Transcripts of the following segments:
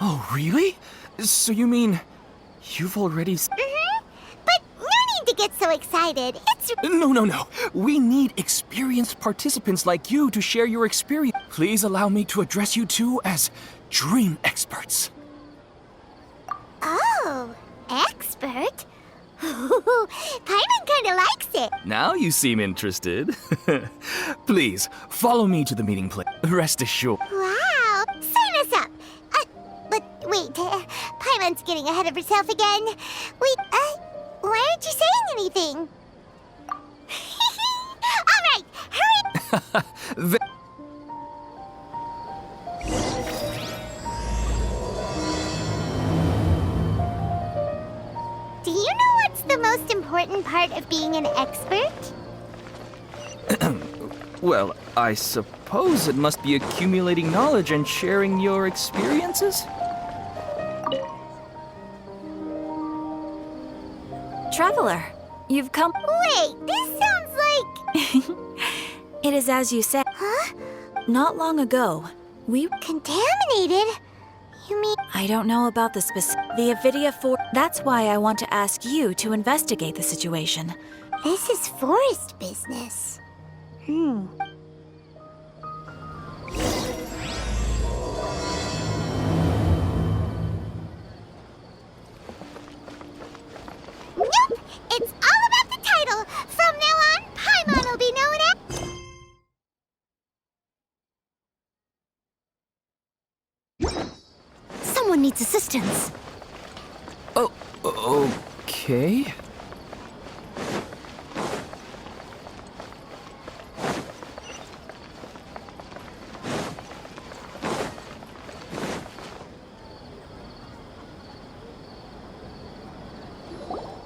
Oh, really? So you mean you've already But no need to get so excited. It's... No. We need experienced participants like you to share your experience. Please allow me to address you two as dream experts. Oh, expert? Paimon kinda likes it. Now you seem interested. Please, follow me to the meeting place. Rest assured. Wow, sign us up. But wait, Paimon's getting ahead of herself again. Wait, why aren't you saying anything? All right, hurry. Do you know what's the most important part of being an expert? Well, I suppose it must be accumulating knowledge and sharing your experiences? Traveler, you've come. Wait, this sounds like... It is as you said. Huh? Not long ago, we. Contaminated? You mean... I don't know about the The Avidia 4. That's why I want to ask you to investigate the situation. This is forest business. Nope! It's all about the title! From now on, Paimon will be known as... Someone needs assistance. Oh, okay.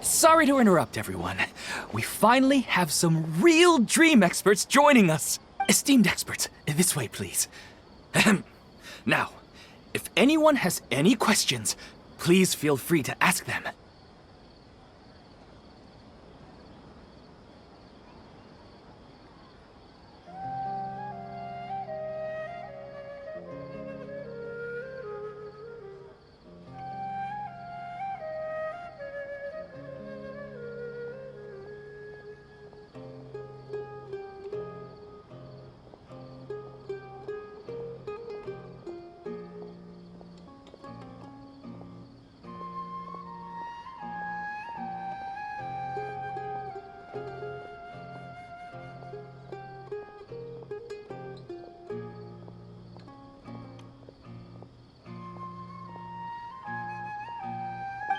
Sorry to interrupt, everyone. We finally have some real dream experts joining us. Esteemed experts, this way, please. Ahem. Now, if anyone has any questions, please feel free to ask them.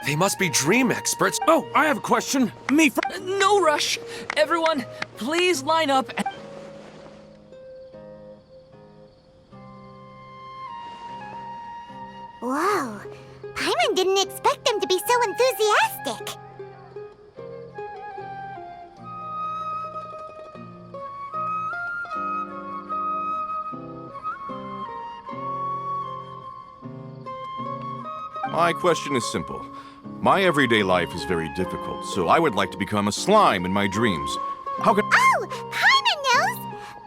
They must be dream experts. Oh, I have a question. Me for... No rush! Everyone, please line up and... Whoa, Paimon didn't expect them to be so enthusiastic. My question is simple. My everyday life is very difficult, so I would like to become a slime in my dreams. How can... Oh, Paimon knows!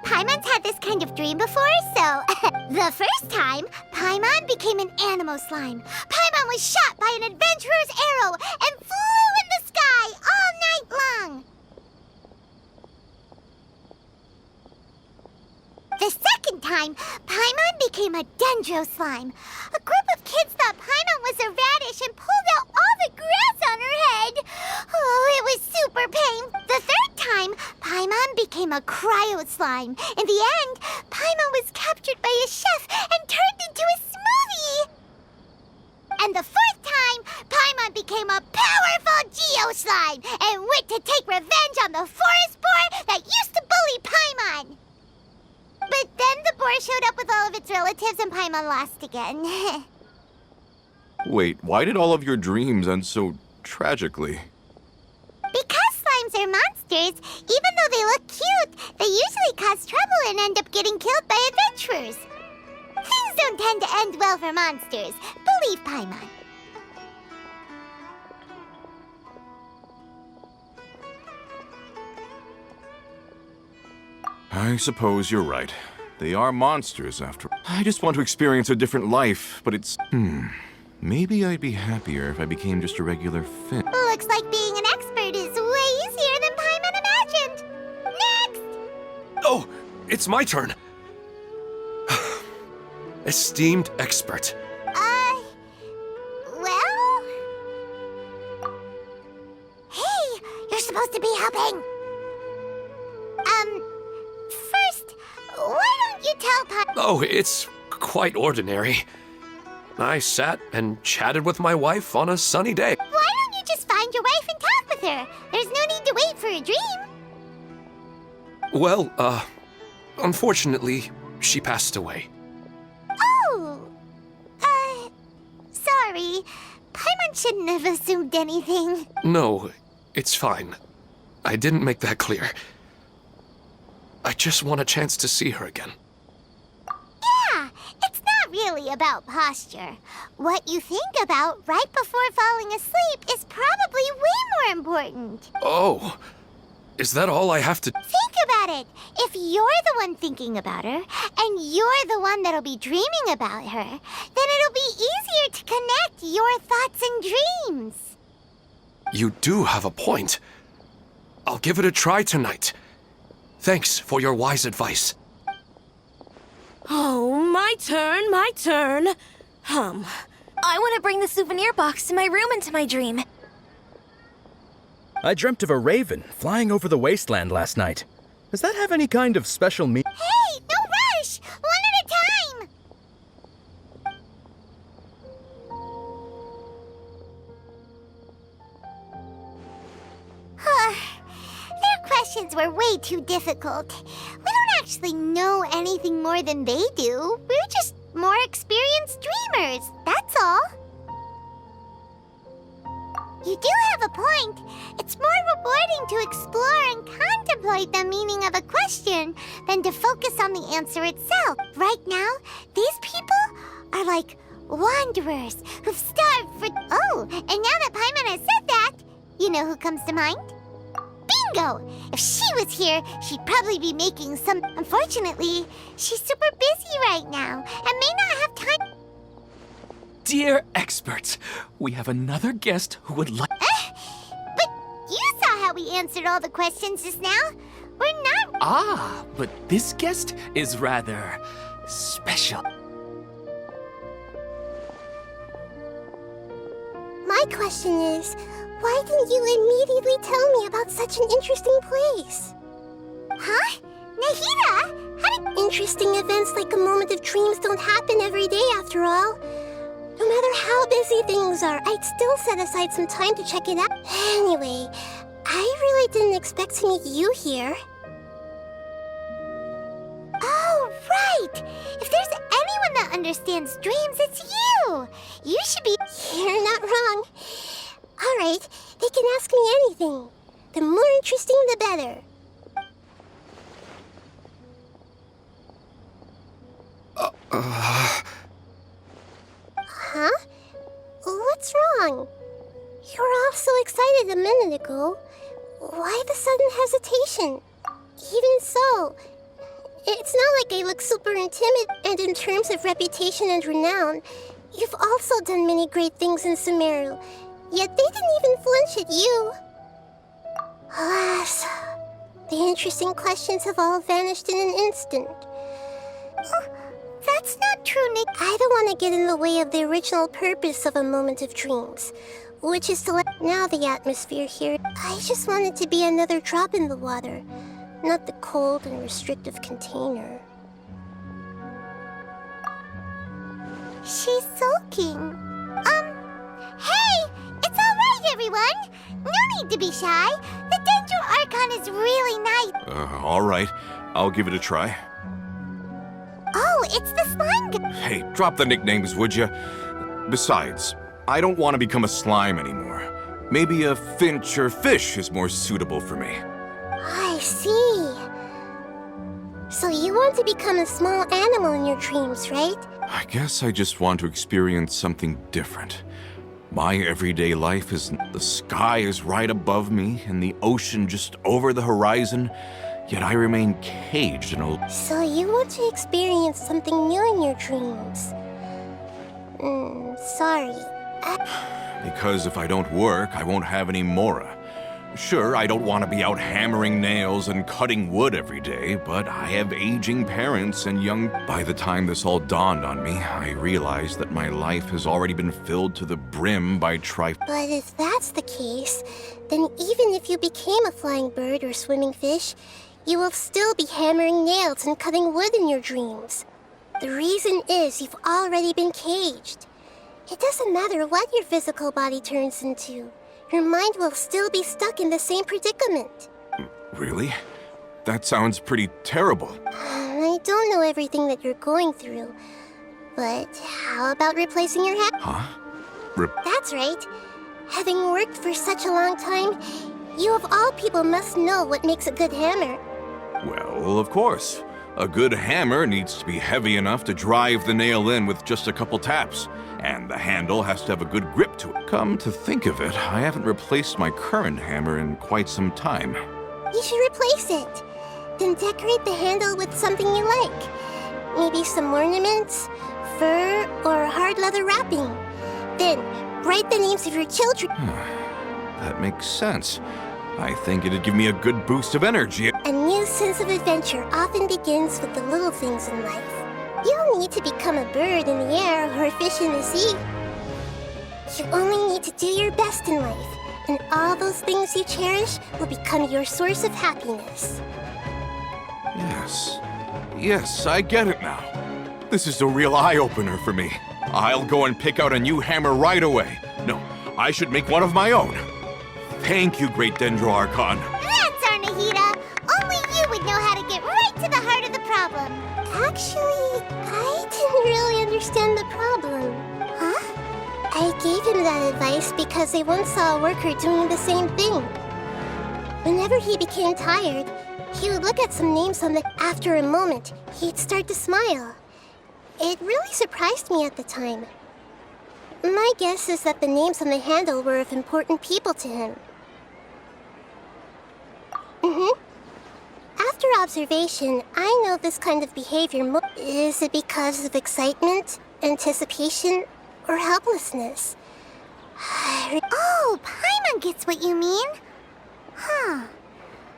Paimon's had this kind of dream before, so... The first time, Paimon became an animal slime. Paimon was shot by an adventurer's arrow and flew in the sky all night long. The second time, Paimon became a dendro slime. A group of kids thought Paimon was a radish and pulled out all the grass on her head. Oh, it was super painful. The third time, Paimon became a cryo slime. In the end, Paimon was captured by a chef and turned into a smoothie. And the fourth time, Paimon became a powerful geo slime and went to take revenge on the forest boar that used to bully Paimon. But then the boar showed up with all of its relatives and Paimon lost again. Wait, why did all of your dreams end so tragically? Because slimes are monsters, even though they look cute, they usually cause trouble and end up getting killed by adventurers. Things don't tend to end well for monsters. Believe Paimon. I suppose you're right. They are monsters after. I just want to experience a different life, but it's... Maybe I'd be happier if I became just a regular Finn. Looks like being an expert is way easier than Paimon imagined. Next! Oh, it's my turn. Esteemed expert. Well? Hey, you're supposed to be helping. First, why don't you tell Paimon? Oh, it's quite ordinary. I sat and chatted with my wife on a sunny day. Why don't you just find your wife and talk with her? There's no need to wait for a dream. Well, unfortunately, she passed away. Oh, sorry. Paimon shouldn't have assumed anything. No, it's fine. I didn't make that clear. I just want a chance to see her again. Yeah, it's not really about posture. What you think about right before falling asleep is probably way more important. Oh, is that all I have to... Think about it. If you're the one thinking about her, and you're the one that'll be dreaming about her, then it'll be easier to connect your thoughts and dreams. You do have a point. I'll give it a try tonight. Thanks for your wise advice. Oh, my turn, my turn. I want to bring the souvenir box to my room into my dream. I dreamt of a raven flying over the wasteland last night. Does that have any kind of special meaning? Hey, no rush! One at a time! Their questions were way too difficult. We don't actually know anything more than they do. We're just more experienced dreamers, that's all. You do have a point. It's more rewarding to explore and contemplate the meaning of a question than to focus on the answer itself. Right now, these people are like wanderers who've starved for... Oh, and now that Paimon has said that, you know who comes to mind? Bingo! If she was here, she'd probably be making some... Unfortunately, she's super busy right now and may not have time... Dear experts, we have another guest who would like... But you saw how we answered all the questions just now. We're not... Ah, but this guest is rather special. My question is, why didn't you immediately tell me about such an interesting place? Huh? Nahida? How did... Interesting events like a moment of dreams don't happen every day after all. No matter how busy things are, I'd still set aside some time to check it out. Anyway, I really didn't expect to meet you here. Oh, right! If there's anyone that understands dreams, it's you! You should be... You're not wrong. All right, they can ask me anything. The more interesting, the better. Huh? What's wrong? You were all so excited a minute ago. Why the sudden hesitation? Even so, it's not like I look super timid, and in terms of reputation and renown, you've also done many great things in Sumeru, yet they didn't even flinch at you. Alas, the interesting questions have all vanished in an instant. That's not true, Nick. I don't want to get in the way of the original purpose of a moment of dreams, which is to let now the atmosphere here. I just want it to be another drop in the water, not the cold and restrictive container. She's sulking. Hey! It's all right, everyone! No need to be shy. The Dendro Archon is really nice. All right. I'll give it a try. Oh, it's the slime guy. Hey, drop the nicknames, would you? Besides, I don't want to become a slime anymore. Maybe a finch or fish is more suitable for me. I see. So you want to become a small animal in your dreams, right? I guess I just want to experience something different. My everyday life is... The sky is right above me, and the ocean just over the horizon. yet I remain caged in a... So you want to experience something new in your dreams? Sorry. Because if I don't work, I won't have any Mora. Sure, I don't want to be out hammering nails and cutting wood every day, but I have aging parents and young... By the time this all dawned on me, I realized that my life has already been filled to the brim by But if that's the case, then even if you became a flying bird or swimming fish, you will still be hammering nails and cutting wood in your dreams. The reason is you've already been caged. It doesn't matter what your physical body turns into. Your mind will still be stuck in the same predicament. Really? That sounds pretty terrible. I don't know everything that you're going through, but how about replacing your head? Huh? That's right. Having worked for such a long time, you of all people must know what makes a good hammer. Well, of course. A good hammer needs to be heavy enough to drive the nail in with just a couple taps, and the handle has to have a good grip to it. Come to think of it, I haven't replaced my current hammer in quite some time. You should replace it. Then decorate the handle with something you like. Maybe some ornaments, fur, or hard leather wrapping. Then, write the names of your children. That makes sense. I think it'd give me a good boost of energy. A new sense of adventure often begins with the little things in life. You don't need to become a bird in the air or a fish in the sea. You only need to do your best in life, and all those things you cherish will become your source of happiness. Yes, I get it now. This is a real eye-opener for me. I'll go and pick out a new hammer right away. No, I should make one of my own. Thank you, Great Dendro Archon. That's our nahida. Only you would know how to get right to the heart of the problem. Actually, I didn't really understand the problem. Huh? I gave him that advice because I once saw a worker doing the same thing. Whenever he became tired, he would look at some names on the... After a moment, he'd start to smile. It really surprised me at the time. My guess is that the names on the handle were of important people to him. After observation, I know this kind of behavior is it because of excitement, anticipation, or helplessness? Oh, Paimon gets what you mean. Huh.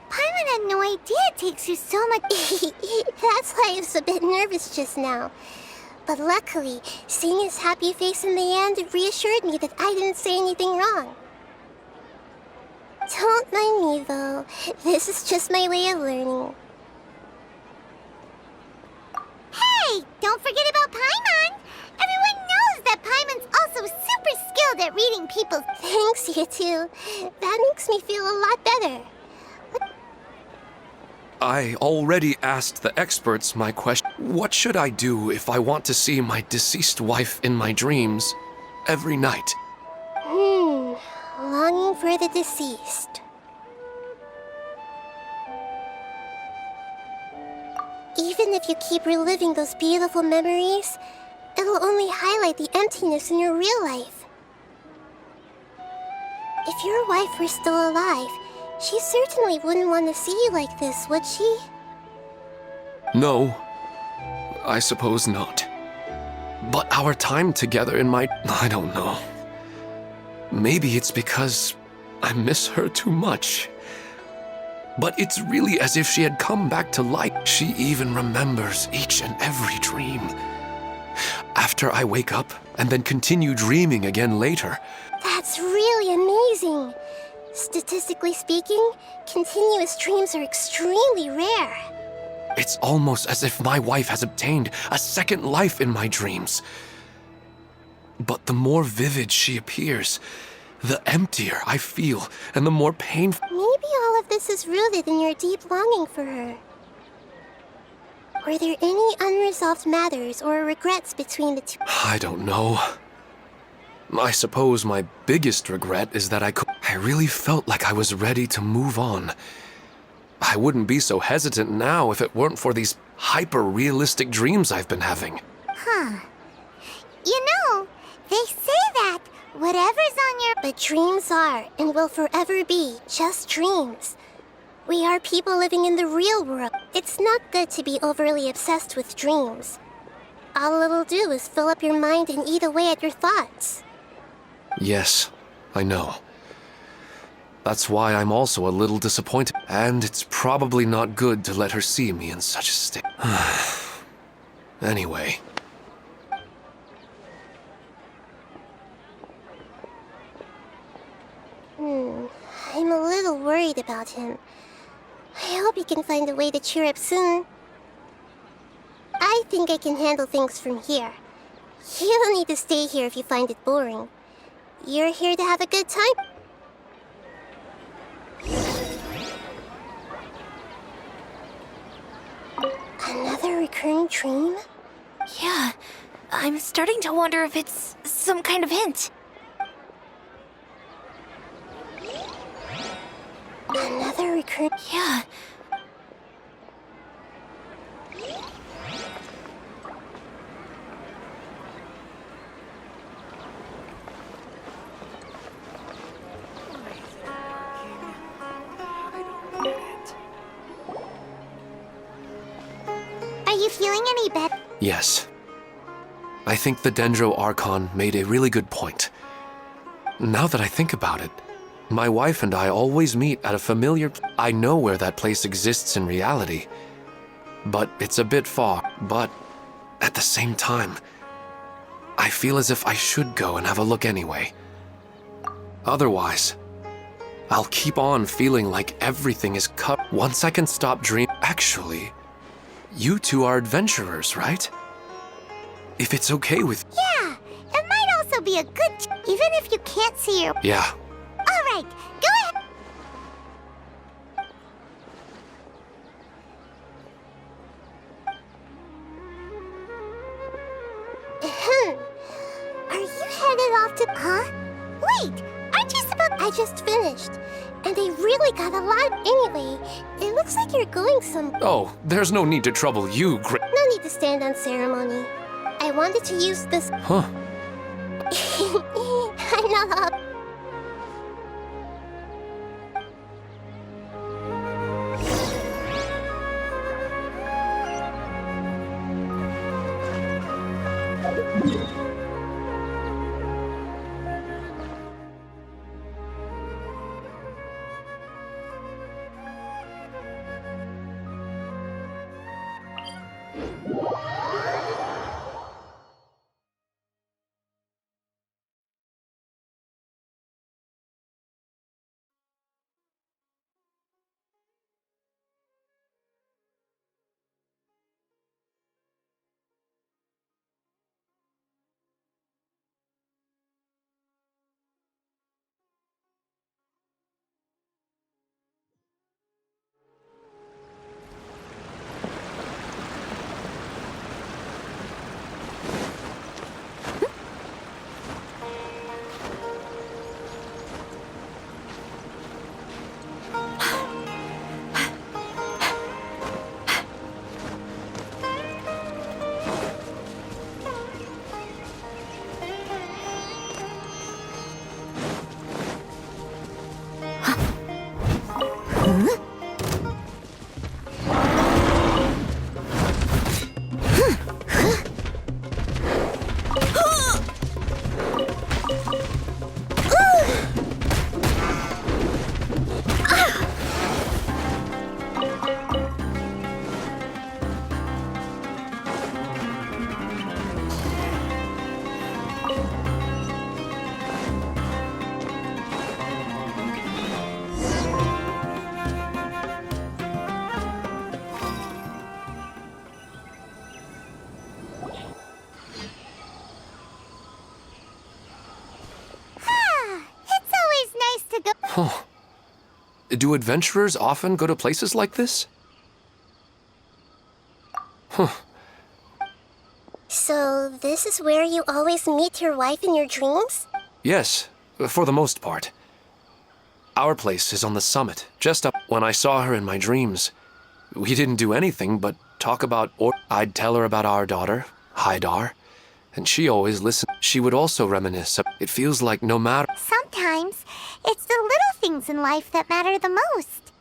Paimon had no idea it takes you so much... That's why I was a bit nervous just now. But luckily, seeing his happy face in the end reassured me that I didn't say anything wrong. Don't mind me, though. This is just my way of learning. Hey, don't forget about Paimon. Everyone knows that Paimon's also super skilled at reading people's... Thanks, you two. That makes me feel a lot better. I already asked the experts my question. What should I do if I want to see my deceased wife in my dreams every night? Longing for the deceased. Even if you keep reliving those beautiful memories, it'll only highlight the emptiness in your real life. If your wife were still alive, she certainly wouldn't want to see you like this, would she? No, I suppose not. But our time together in my... I don't know. Maybe it's because I miss her too much. But it's really as if she had come back to life. She even remembers each and every dream. After I wake up and then continue dreaming again later. That's really amazing. Statistically speaking, continuous dreams are extremely rare. It's almost as if my wife has obtained a second life in my dreams. But the more vivid she appears, the emptier I feel and the more painful. Maybe all of this is rooted in your deep longing for her. Were there any unresolved matters or regrets between the two? I don't know. I suppose my biggest regret is that I really felt like I was ready to move on. I wouldn't be so hesitant now if it weren't for these hyper-realistic dreams I've been having. Huh. You know, they say that whatever's on your... But dreams are and will forever be just dreams. We are people living in the real world. It's not good to be overly obsessed with dreams. All it'll do is fill up your mind and eat away at your thoughts. Yes, I know. That's why I'm also a little disappointed. And it's probably not good to let her see me in such a state. Anyway. I'm a little worried about him. I hope he can find a way to cheer up soon. I think I can handle things from here. You don't need to stay here if you find it boring. You're here to have a good time. Another recurring dream? Yeah, I'm starting to wonder if it's some kind of hint. Another recurring... Yeah. Are you feeling any better? Yes. I think the Dendro Archon made a really good point. Now that I think about it, my wife and I always meet at a familiar... I know where that place exists in reality, but it's a bit far. But at the same time, I feel as if I should go and have a look anyway. Otherwise, I'll keep on feeling like everything is cut. Once I can stop dreaming... Actually, you two are adventurers, right? If it's okay with... Yeah, it might also be a good... Even if you can't see your... Yeah. All right, go ahead. Are you headed off to... Huh? Wait, aren't you supposed... I just finished, and they really got a lot. Anyway, it looks like you're going some... Oh, there's no need to trouble you, No need to stand on ceremony. I wanted to use this... Huh? I'm not up. Huh. Do adventurers often go to places like this? Huh. So, this is where you always meet your wife in your dreams? Yes, for the most part. Our place is on the summit, just up. When I saw her in my dreams, we didn't do anything but talk about... I'd tell her about our daughter, Haidar, and she always listened. She would also reminisce. It feels like no matter... Sometimes, it's the little things in life that matter the most.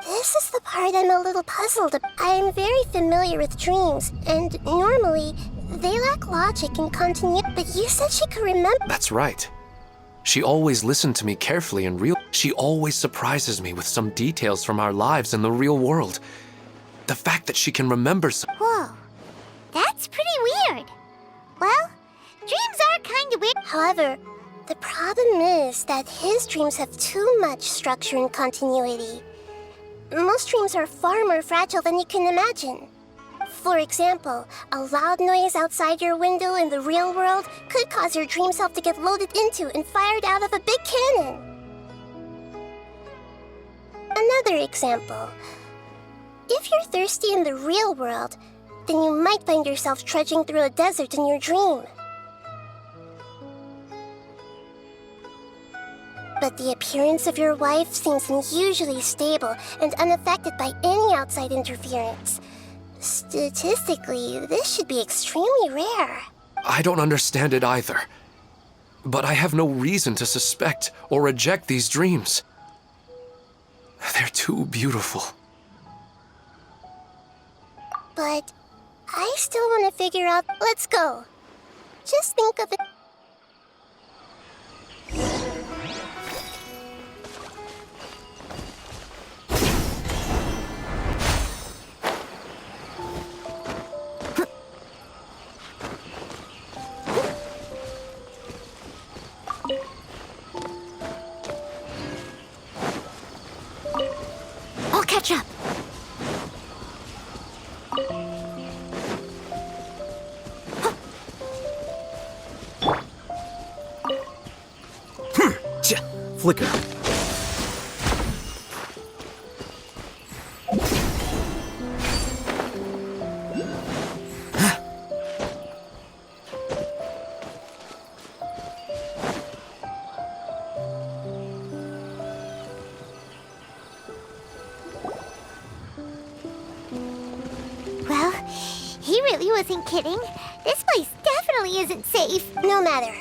This is the part I'm a little puzzled about. I'm very familiar with dreams, and normally they lack logic and continuity. But you said she could remember. That's right. She always listened to me carefully and She always surprises me with some details from our lives in the real world. The fact that she can remember Whoa, that's pretty weird. Well, dreams are kind of weird. However, the problem is that his dreams have too much structure and continuity. Most dreams are far more fragile than you can imagine. For example, a loud noise outside your window in the real world could cause your dream self to get loaded into and fired out of a big cannon. Another example. If you're thirsty in the real world, then you might find yourself trudging through a desert in your dream. But the appearance of your wife seems unusually stable and unaffected by any outside interference. Statistically, this should be extremely rare. I don't understand it either. But I have no reason to suspect or reject these dreams. They're too beautiful. But I still want to figure out. Let's go. Just think of it. I'll catch up. Flicker. Well, he really wasn't kidding. This place definitely isn't safe. No matter.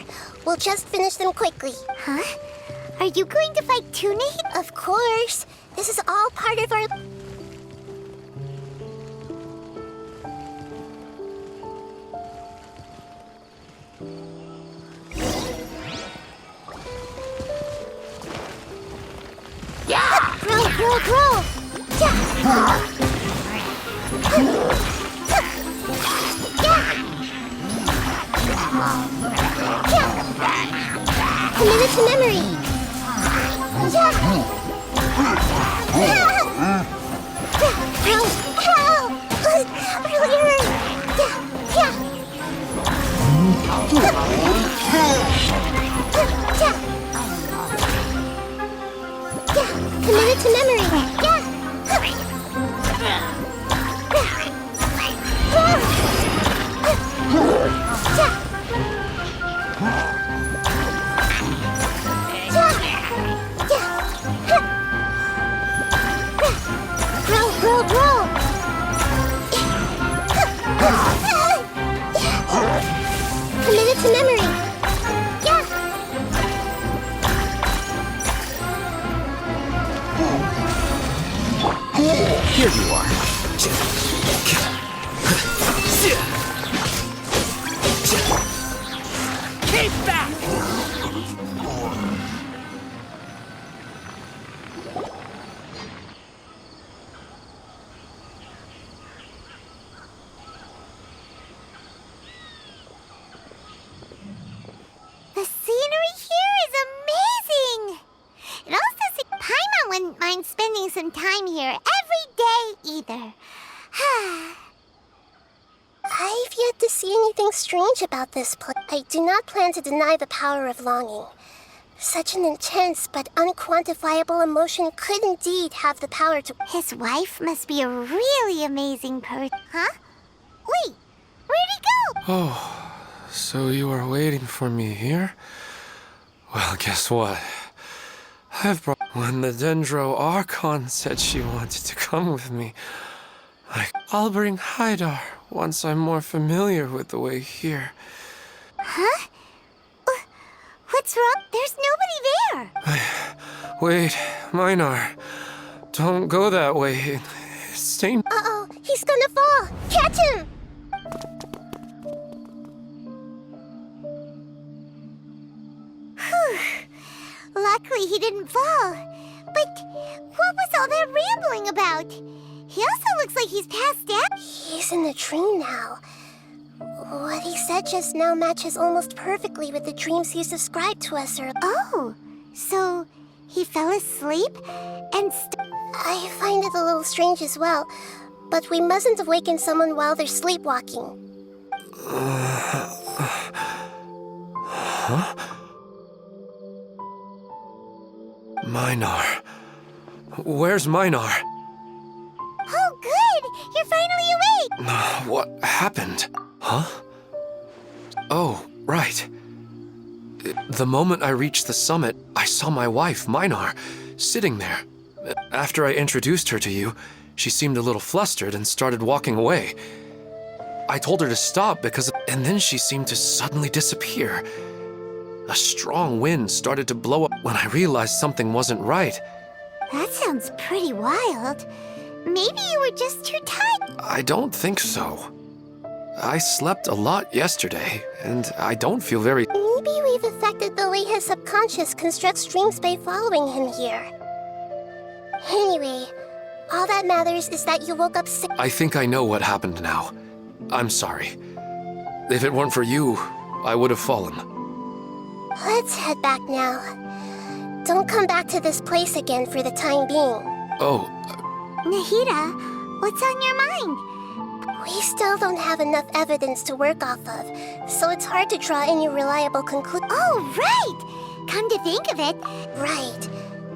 We'll just finish them quickly. Huh? Are you going to fight too, nahida? Of course. This is all part of our... Yeah! Grow! Yeah! Commit it to memory! Commit it to memory! Grow! Commit it to memory! Here you are. Keep back! The scenery here is amazing! It also seems Paimon wouldn't mind spending some time here every day either. I've yet to see anything strange about this place. I do not plan to deny the power of longing. Such an intense but unquantifiable emotion could indeed have the power to... His wife must be a really amazing person. Huh? Wait, where'd he go? Oh, so you are waiting for me here? Well, guess what? I've brought... When the Dendro Archon said she wanted to come with me, I'll bring Haidar once I'm more familiar with the way here. Huh? What's wrong? There's nobody there. Wait, Minar. Don't go that way. It's dangerous. Uh-oh, he's gonna fall! Catch him! Luckily he didn't fall. But what was all that rambling about? He also looks like he's passed out. He's in the dream now. What he said just now matches almost perfectly with the dreams he's described to us earlier. Oh, so he fell asleep and I find it a little strange as well, but we mustn't awaken someone while they're sleepwalking. Huh? Minar. Where's Minar? Oh, good! You're finally awake! What happened? Huh? Oh, right. The moment I reached the summit, I saw my wife, Minar, sitting there. After I introduced her to you, she seemed a little flustered and started walking away. I told her to stop and then she seemed to suddenly disappear. A strong wind started to blow up when I realized something wasn't right. That sounds pretty wild. Maybe you were just too tired. I don't think so. I slept a lot yesterday, and I don't feel very... Maybe we've affected the way his subconscious constructs dreams by following him here. Anyway, all that matters is that you woke up sick. I think I know what happened now. I'm sorry. If it weren't for you, I would have fallen. Let's head back now. Don't come back to this place again for the time being. Oh, Nahida, what's on your mind? We still don't have enough evidence to work off of, so it's hard to draw any reliable conclusion. Oh, right! Come to think of it. Right.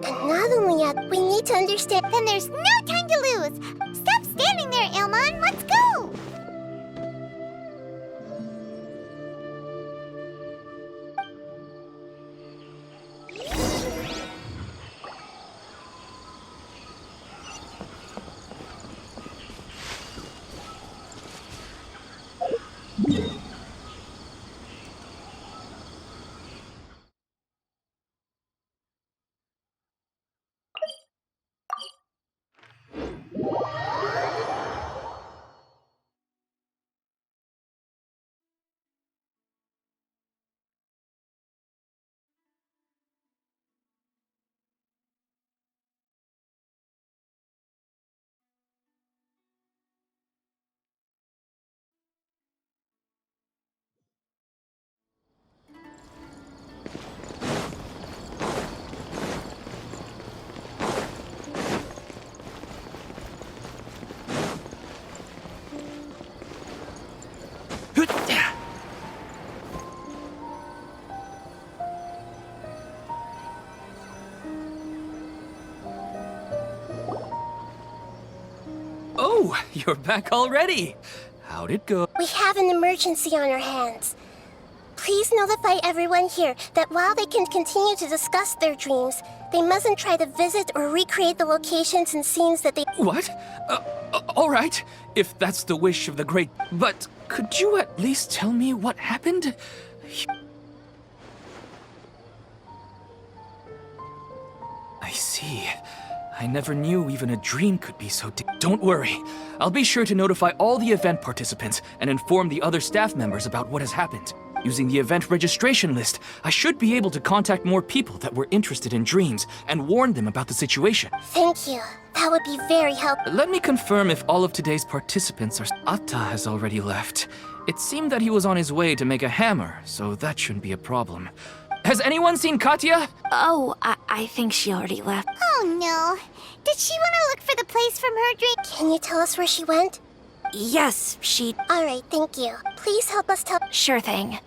And not only that, we need to understand... Then there's no time to lose. Stop standing there, Ilmon. Let's go! Oh, you're back already. How'd it go? We have an emergency on our hands. Please notify everyone here that while they can continue to discuss their dreams, they mustn't try to visit or recreate the locations and scenes that they... What? All right, if that's the wish of the great... But could you at least tell me what happened? I see. I never knew even a dream could be so... Don't worry. I'll be sure to notify all the event participants and inform the other staff members about what has happened. Using the event registration list, I should be able to contact more people that were interested in dreams and warn them about the situation. Thank you. That would be very helpful. Let me confirm if all of today's participants are... Atta has already left. It seemed that he was on his way to make a hammer, so that shouldn't be a problem. Has anyone seen Katya? Oh, I think she already left. Oh, no. Did she want to look for the place from her dream? Can you tell us where she went? Yes, she... All right, thank you. Please help us tell... Sure thing.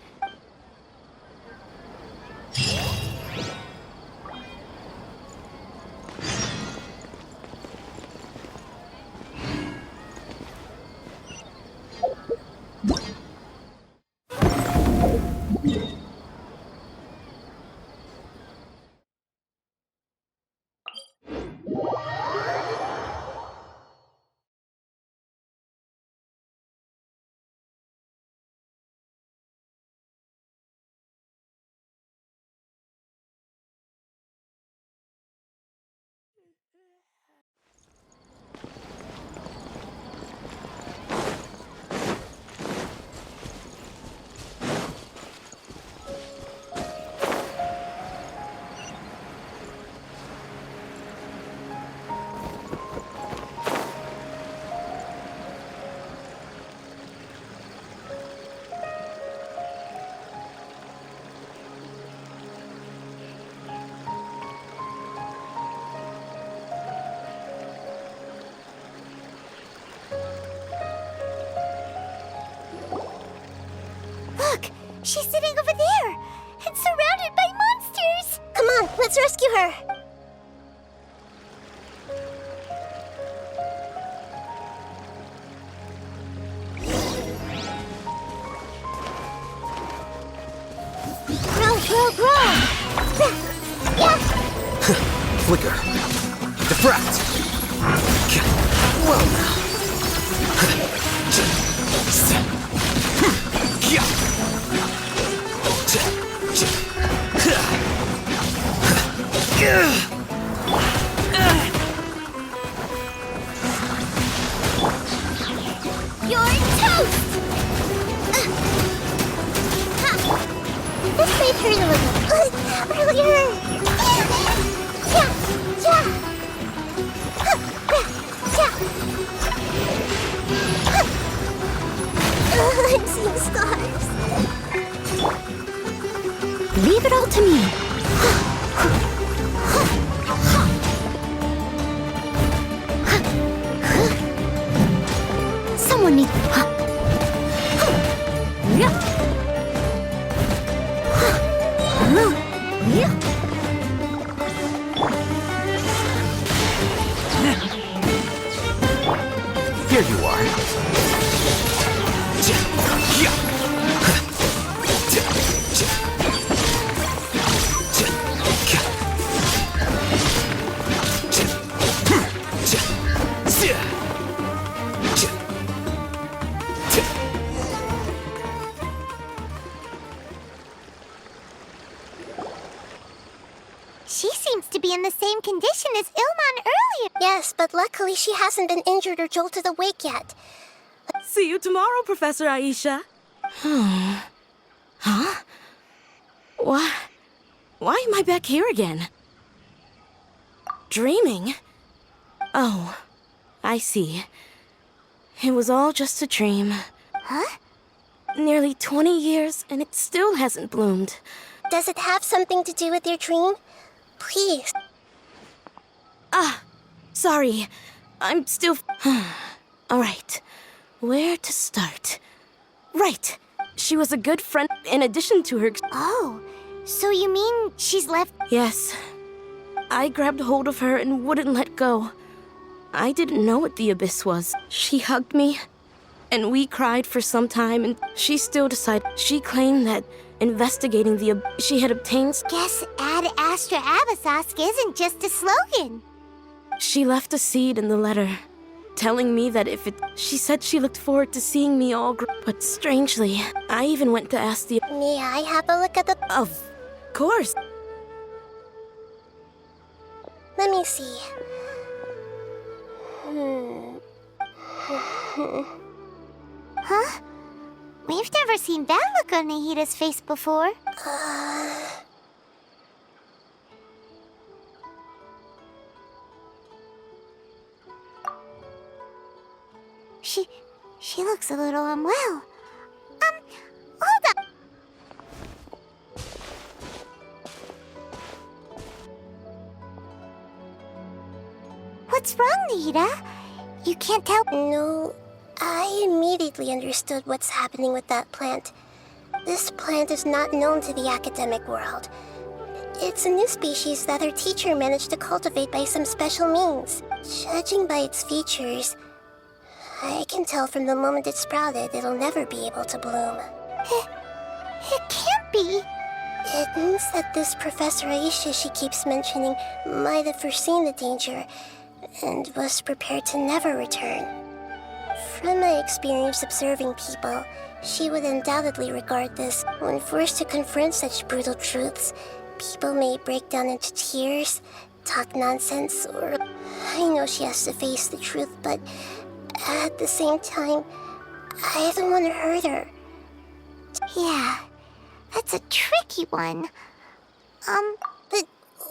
Look, she's sitting over there and surrounded by monsters. Come on, let's rescue her. Grow. Yeah. Flicker. Diffract. Well now. You're toast! This may hurt a little. Earlier. Yeah. I'm seeing scars. Leave it all to me. Someone needs... Here you are. She seems to be in the same condition as Ilman earlier. Yes, but luckily she hasn't been injured or jolted awake yet. See you tomorrow, Professor Aisha. Huh? Why am I back here again? Dreaming? Oh, I see. It was all just a dream. Huh? Nearly 20 years and it still hasn't bloomed. Does it have something to do with your dream? Please. Sorry. I'm still... Alright. Where to start? Right. She was a good friend in addition to her... Oh, so you mean she's left... Yes. I grabbed hold of her and wouldn't let go. I didn't know what the abyss was. She hugged me, and we cried for some time, and she still decided... She claimed that investigating the abyss she had obtained... Guess Ad Astra Abyssosque isn't just a slogan. She left a seed in the letter, telling me that if it... She said she looked forward to seeing me all grow. But strangely, I even went to ask the... May I have a look at the... Of course. Let me see. Huh? We've never seen that look on Nahida's face before. She looks a little unwell. Hold up. What's wrong, Nahida? You can't tell. No, I immediately understood what's happening with that plant. This plant is not known to the academic world. It's a new species that our teacher managed to cultivate by some special means. Judging by its features, I can tell from the moment it sprouted it'll never be able to bloom. It can't be. It means that this Professor Aisha she keeps mentioning might have foreseen the danger and was prepared to never return. From my experience observing people, she would undoubtedly regard this. When forced to confront such brutal truths, people may break down into tears, talk nonsense, or... I know she has to face the truth, but at the same time, I don't want to hurt her. Yeah, that's a tricky one. But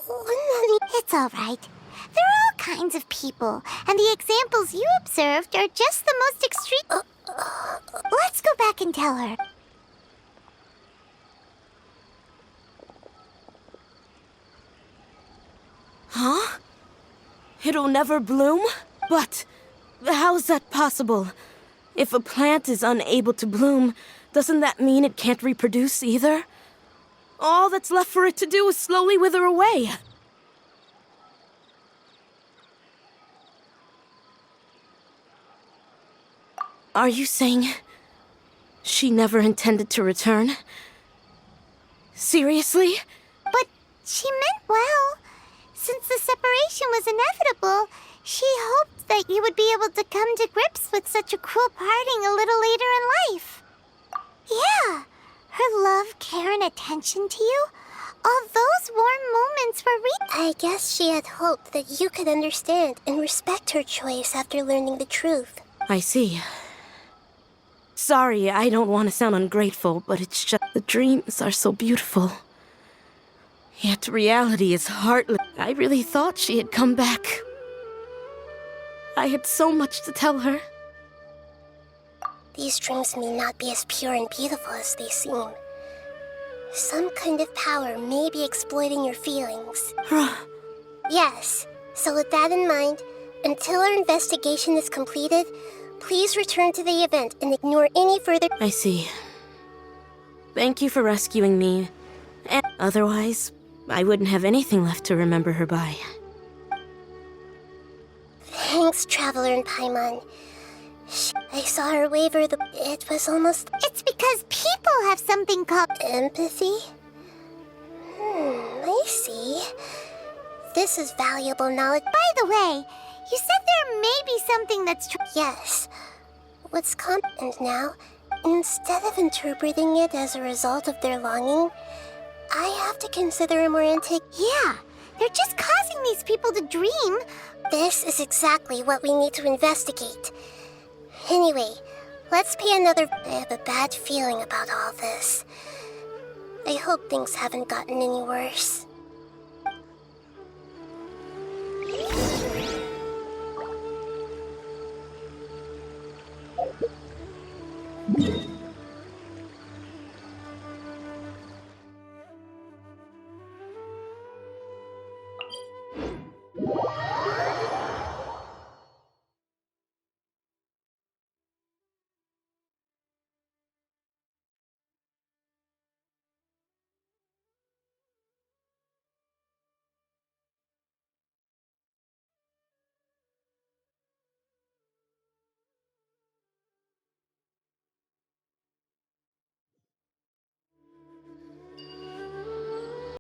wouldn't that mean... It's all right. There are all kinds of people, and the examples you observed are just the most extreme... Let's go back and tell her. Huh? It'll never bloom? But how's that possible? If a plant is unable to bloom, doesn't that mean it can't reproduce either? All that's left for it to do is slowly wither away. Are you saying she never intended to return? Seriously? But she meant well. Since the separation was inevitable, she hoped that you would be able to come to grips with such a cruel parting a little later in life. Yeah, her love, care, and attention to you, all those warm moments were I guess she had hoped that you could understand and respect her choice after learning the truth. I see. Sorry, I don't want to sound ungrateful, but it's just the dreams are so beautiful. Yet reality is heartless. I really thought she had come back. I had so much to tell her. These dreams may not be as pure and beautiful as they seem. Some kind of power may be exploiting your feelings. Yes, so with that in mind, until our investigation is completed, please return to the event and ignore any further— I see. Thank you for rescuing me. And otherwise, I wouldn't have anything left to remember her by. Thanks, Traveler and Paimon. I saw her waver it was almost— It's because people have something called empathy? I see. This is valuable knowledge. By the way, you said there may be something that's Yes. What's and now, instead of interpreting it as a result of their longing, I have to consider a more Yeah, they're just causing these people to dream. This is exactly what we need to investigate. Anyway, let's pay another— I have a bad feeling about all this. I hope things haven't gotten any worse.